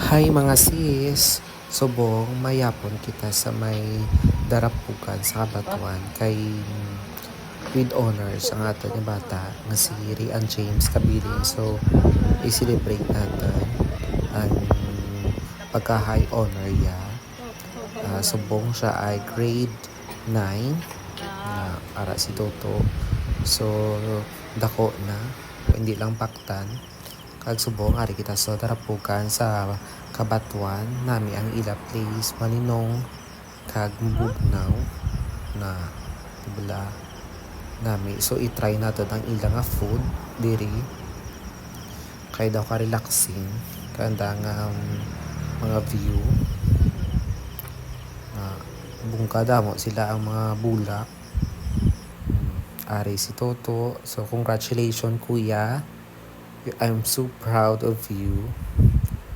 Hi mga sis! Subong mayapon kita sa may darapugan sa Kabatuan kay with honors ang ato ni bata nga si Rian James Kabiling. So i-celebrate natin ang pagka-high honor niya. Subong siya ay grade 9 na ara si Toto. So dako na, hindi lang paktan. Kag subong ari kita sa darapugan sa Kabatuan nami ang ila place Maninong kag Bugnaw na bula nami. So i-try nato ang ila nga food diri kay daw ka relaxing kanda nga mga view na bungkada mo sila ang mga bulak. Ari si Toto. So congratulations kuya. I'm so proud of you.